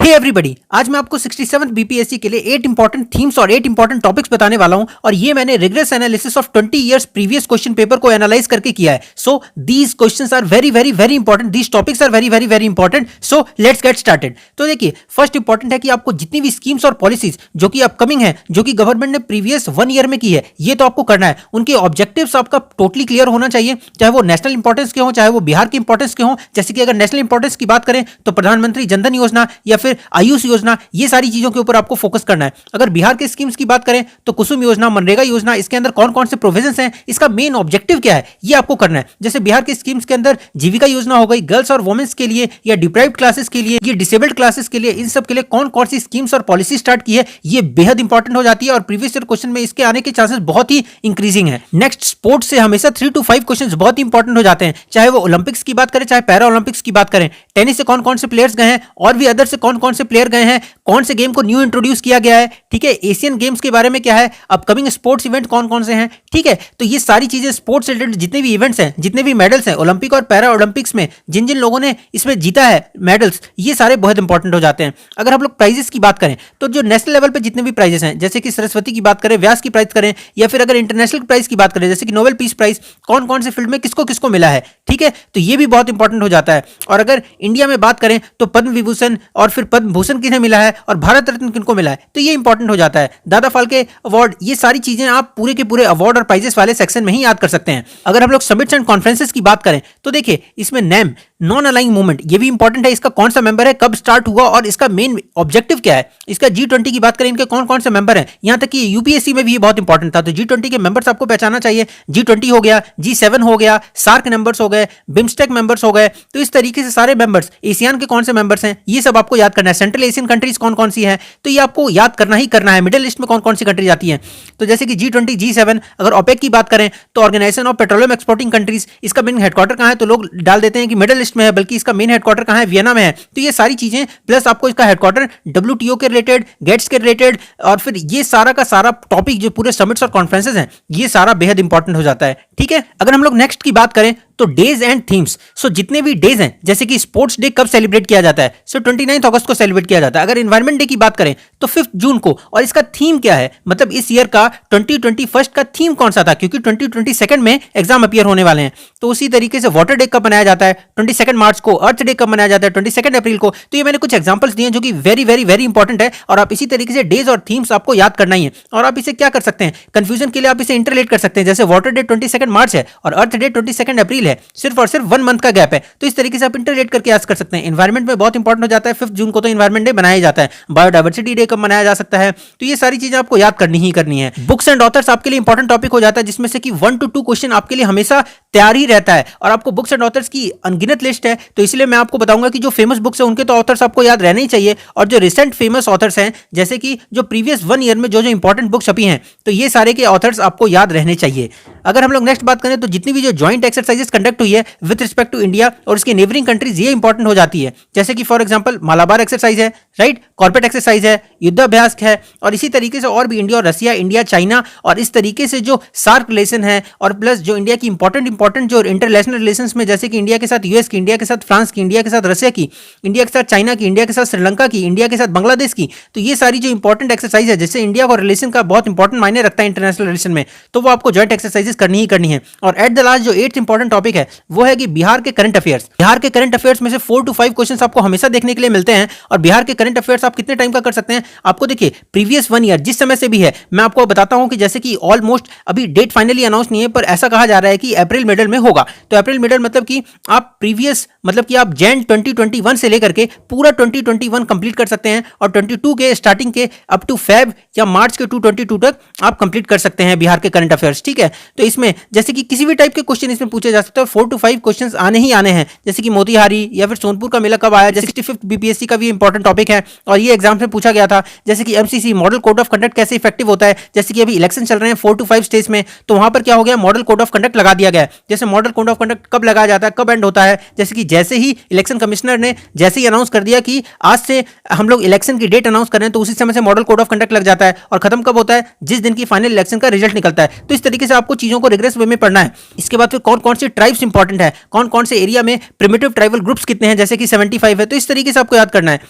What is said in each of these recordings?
Hey everybody, आज मैं आपको 67 बीपीएससी के लिए 8 इंपॉर्टेंट थीम्स और 8 इंपॉर्टेंट टॉपिक्स बताने वाला हूं और ये मैंने regress analysis of 20 years previous question paper को एनालाइज करके किया है। So these questions are very very very important, these topics are very very very important. So let's get started. तो देखिए, फर्स्ट इंपॉर्टेंट है कि आपको जितनी भी स्कीम्स और पॉलिसीज जो कि अपकमिंग है, जो कि गवर्नमेंट ने प्रीवियस 1 ईयर में की है, ये तो आपको करना है। उनके ऑब्जेक्टिव्स आपका टोटली क्लियर होना चाहिए, चाहे वो नेशनल इंपॉर्टेंस के हो, चाहे वो बिहार के इंपॉर्टेंस के हो। जैसे कि अगर नेशनल इंपॉर्टेंस की बात करें तो प्रधानमंत्री जनधन योजना या फिर आयुष योजना, ये सारी चीजों के ऊपर आपको फोकस करना है। अगर बिहार के स्कीम्स की बात करें तो कुसुम योजना, मनरेगा योजना, इसके अंदर कौन कौन से प्रोविजंस हैं, इसका मेन ऑब्जेक्टिव क्या है, ये आपको करना है। जैसे बिहार के स्कीम्स के अंदर जीविका योजना हो गई, गर्ल्स और वुमेन्स के लिए या डिप्राइव्ड क्लासेस के लिए, ये डिसेबल्ड क्लासेस के लिए, इन सब के लिए कौन कौन सी स्कीम्स और पॉलिसी स्टार्ट की है, ये बेहद इंपॉर्टेंट हो जाती है और प्रीवियस ईयर क्वेश्चन में इसके आने के चांसेस बहुत ही इंक्रीजिंग है। नेक्स्ट, स्पोर्ट्स से हमेशा 3 to 5 क्वेश्चंस बहुत ही इंपॉर्टेंट हो जाते हैं, चाहे वो ओलंपिक्स की बात करें, चाहे पैरा ओलंपिक्स की बात करें। टेनिस से कौन कौन से प्लेयर्स गए हैं और भी अदर से कौन कौन से प्लेयर गए हैं, कौन से गेम को न्यू इंट्रोड्यूस किया गया है, ठीक है। एशियन गेम्स के बारे में क्या है, अपकमिंग स्पोर्ट्स इवेंट कौन कौन से हैं, ठीक है। तो ये सारी चीजें स्पोर्ट्स रिलेटेड जितने भी इवेंट्स हैं, जितने भी मेडल्स हैं ओलंपिक और पैरा ओलंपिक्स में, जिन जिन लोगों ने इसमें जीता है मेडल्स, ये सारे बहुत इंपॉर्टेंट हो जाते हैं। अगर हम लोग प्राइजेस की बात करें तो जो नेशनल लेवल पे जितने भी प्राइजेस हैं, जैसे कि सरस्वती की बात करें, व्यास की प्राइज करें, या फिर अगर इंटरनेशनल प्राइज की बात करें जैसे कि नोबेल पीस प्राइज, कौन कौन से फील्ड में किसको किसको मिला है, ठीक है, तो ये भी बहुत इंपॉर्टेंट हो जाता है। और अगर इंडिया में बात करें तो पद्म विभूषण और फिर पद्म भूषण किन्हें मिला है और भारत रत्न किनको मिला है, तो ये इंपॉर्टेंट हो जाता है। दादा फाल्के अवार्ड, ये सारी चीजें आप पूरे के पूरे अवार्ड और प्राइजेस वाले सेक्शन में ही याद कर सकते हैं। अगर हम लोग समिट्स एंड कॉन्फ्रेंसेस की बात करें तो देखिए, इसमें नेम नॉन अलाइंग मूवमेंट, ये भी इंपॉर्टेंट है। इसका कौन सा मेंबर है, कब स्टार्ट हुआ और इसका मेन ऑब्जेक्टिव क्या है। इसका G20 की बात करें, इनके कौन कौन से मेंबर हैं, यहां तक कि यूपीएससी में भी ये बहुत इंपॉर्टेंट था। तो G20 के मेंबर्स आपको पहचानना चाहिए। G20 हो गया, G7 हो गया, सार्क मेंबर्स हो गए, बिम्स्टेक मेंबर्स हो गए। तो इस तरीके से सारे मेंबर्स, एशियान के कौन से मेंबर्स हैं, ये सब आपको याद करना है। सेंट्रल एशियन कंट्रीज कौन कौन सी है, तो ये आपको याद करना ही करना है। मिडिल ईस्ट में कौन कौन सी कंट्रीज आती हैं, तो जैसे कि G20, G7। अगर ओपेक की बात करें तो organisation of petroleum exporting countries, इसका मेन हेडक्वार्टर कहां है, तो लोग डाल देते हैं कि मिडिल ईस्ट में है, बल्कि इसका मेन हेडक्वार्टर कहां है, वियना में है। तो ये सारी चीजें प्लस आपको इसका हेडक्वार्टर WTO के रिलेटेड, गेट्स के रिलेटेड, और फिर ये सारा का सारा टॉपिक जो पूरे समिट्स और कॉन्फ्रेंसेस हैं, ये सारा बेहद इंपॉर्टेंट हो जाता है, ठीक है। अगर हम लोग नेक्स्ट की बात करें तो डेज एंड थीम्स, सो जितने भी डेज हैं, जैसे कि स्पोर्ट्स डे कब सेलिब्रेट किया जाता है, सो 29 अगस्त को सेलिब्रेट किया जाता है। अगर एनवायरमेंट डे की बात करें तो 5 जून को, और इसका थीम क्या है, मतलब इस ईयर का 2021 का थीम कौन सा था, क्योंकि 2022 में एग्जाम अपीयर होने वाले हैं। तो उसी तरीके से वाटर डे कब मनाया जाता है, 22 मार्च को। अर्थ डे कब मनाया जाता है, 22 अप्रैल को। तो ये मैंने कुछ एग्जांपल्स दिए जो कि वेरी वेरी वेरी इंपॉर्टेंट है, और आप इसी तरीके से डेज और थीम्स आपको याद करना ही है। और आप इसे क्या कर सकते हैं, कंफ्यूजन के लिए आप इसे इंटरलेट कर सकते हैं। जैसे वाटर डे 22 मार्च है और अर्थ डे 22 अप्रैल है, सिर्फ और सिर्फ 1 मंथ का गैप है। तो इस तरीके से आप इंटरलेट करके याद कर सकते हैं। एनवायरमेंट में बहुत इंपॉर्टेंट हो जाता है, 5 जून को तो एनवायरमेंट डे मनाया जाता है। बायोडायवर्सिटी डे कब मनाया जा सकता है, तो ये सारी चीजें आपको याद करनी ही करनी है। बुक्स एंड ऑथर्स आपके लिए इंपॉर्टेंट टॉपिक हो जाता है, जिसमें से कि 1 to 2 क्वेश्चन आपके लिए हमेशा तैयार ही रहता है। और आपको बुक्स एंड ऑथर्स की अनगिनत लिस्ट है, तो इसलिए मैं आपको बताऊंगा कि जो फेमस बुक्स है उनके तो ऑथर्स आपको याद रहने ही चाहिए, और जो रिसेंट फेमस ऑथर्स हैं, जैसे कि जो प्रीवियस 1 ईयर में जो जो इंपॉर्टेंट बुक्स छपी हैं, तो ये सारे के ऑथर्स आपको याद रहने चाहिए। अगर हम लोग नेक्स्ट बात करें तो जितनी भी जो ज्वाइंट एक्सरसाइजेस कंडक्ट हुई है विद रिस्पेक्ट टू इंडिया और इसके नेबरिंग कंट्रीज, ये इंपॉर्टेंट हो जाती है। जैसे कि फॉर एग्जांपल मालाबार एक्सरसाइज है, राइट, कॉर्पेट एक्सरसाइज है, युद्धाभ्यास है, और इसी तरीके से और भी इंडिया और रसिया, इंडिया चाइना, और इस तरीके से जो सार्क रिलेशन है, और प्लस जो इंडिया की इंपॉर्टेंट जो इंटरनेशनल रिलेशंस में, जैसे कि इंडिया के साथ यूएस की, इंडिया के साथ फ्रांस की, इंडिया के साथ रसिया की, इंडिया के साथ चाइना की, इंडिया के साथ श्रीलंका की, इंडिया के साथ बांग्लादेश की। तो ये सारी जो इंपॉर्टेंट एक्सरसाइज है, जैसे इंडिया को रिलेशन का बहुत इंपॉर्टेंट मायने रखता है इंटरनेशनल रिलेशन में, तो वो आपको ज्वाइंट एक्सरसाइजेस करनी ही करनी है। और एट द लास्ट जो 8th इंपॉर्टेंट टॉपिक है वो है कि बिहार के करंट अफेयर्स। बिहार के करंट अफेयर्स में से 4 to 5 क्वेश्चंस आपको हमेशा देखने के लिए मिलते हैं। और बिहार के करंट अफेयर्स आप कितने टाइम का कर सकते हैं, आपको देखिए प्रीवियस 1 ईयर जिस समय से भी है, मैं आपको बताता हूं कि जैसे कि ऑलमोस्ट अभी डेट फाइनली अनाउंस नहीं है, पर ऐसा कहा जा रहा है कि अप्रैल मिडल में होगा। तो अप्रैल मिडल मतलब कि आप प्रीवियस, मतलब कि आप जैन 2021 से लेकर के पूरा 2021 कंप्लीट कर सकते हैं, और 22 के स्टार्टिंग के अप टू फेब या मार्च के 2022 तक आप कंप्लीट कर सकते हैं बिहार के करंट अफेयर्स, ठीक है। तो इसमें जैसे कि किसी भी टाइप के क्वेश्चन इसमें पूछे जा सकते हैं, 4 to 5 क्वेश्चंस आने ही आने हैं। जैसे कि मोतिहारी या फिर सोनपुर का मेला कब आया, जैसे 65th बीपीएससी का भी इंपॉर्टेंट टॉपिक है और ये एग्जाम में पूछा गया था। जैसे कि MCC model code of conduct कैसे इफेक्टिव होता है, जैसे कि अभी इलेक्शन चल रहे हैं 4 to 5 स्टेज में, तो वहां पर क्या हो गया, मॉडल कोड ऑफ कंडक्ट लगा दिया गया। जैसे मॉडल कोड ऑफ कंडक्ट कब लगाया जाता है, कब एंड होता है, जैसे कि जैसे ही इलेक्शन कमिश्नर ने जैसे ही अनाउंस कर दिया कि आज से हम लोग इलेक्शन की डेट अनाउंस कर रहे हैं, तो उसी समय से मॉडल कोड ऑफ कंडक्ट लग जाता है, और खत्म कब होता है, जिस दिन की फाइनल इलेक्शन का रिजल्ट निकलता है। तो इस तरीके से आपको चीजों को रिग्रेस वे में पढ़ना है। इसके बाद फिर कौन कौन से ट्राइब्स इंपॉर्टेंट है, कौन कौन से एरिया में प्रिमिटिव ट्राइबल ग्रुप्स कितने हैं, जैसे कि 75 है, तो इस तरीके से आपको याद करना है।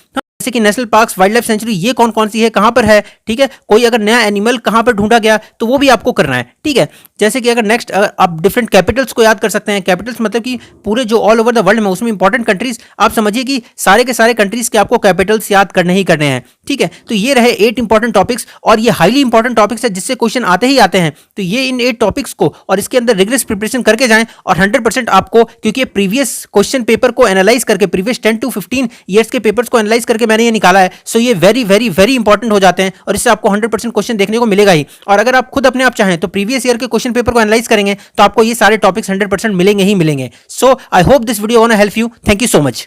जैसे कि national parks, wild life sanctuary, ये कौन कौन सी है, कहां पर है, ठीक है, कोई अगर नया एनिमल कहां पर ढूंढा गया तो वो भी आपको करना है, ठीक है। जैसे कि अगर नेक्स्ट आप डिफरेंट कैपिटल्स को याद कर सकते हैं। कैपिटल्स मतलब कि पूरे जो ऑल ओवर द वर्ल्ड में उसमें इंपॉर्टेंट कंट्रीज, आप समझिए कि सारे के सारे कंट्रीज के आपको कैपिटल्स याद करने ही करने हैं, ठीक है। तो ये रहे 8 इंपॉर्टेंट टॉपिक्स, और ये हाईली इंपॉर्टेंट टॉपिक्स है जिससे क्वेश्चन आते ही आते हैं। तो ये इन 8 टॉपिक्स को और इसके अंदर रिगरस प्रिपरेशन करके जाएं, और 100% आपको, क्योंकि प्रीवियस क्वेश्चन पेपर को एनालाइज करके, प्रीवियस 10 to 15 ईयर्स के पेपर्स को एनालाइज करके मैंने ये निकाला है, सो ये वेरी वेरी वेरी इंपॉर्टेंट हो जाते हैं, और इससे आपको 100% क्वेश्चन देखने को मिलेगा ही। और अगर आप खुद अपने आप चाहें तो प्रीवियस ईयर के क्वेश्चन पेपर को एनालाइज करेंगे तो आपको ये सारे टॉपिक्स 100% मिलेंगे ही मिलेंगे। So I hope this video gonna help you. Thank you so much.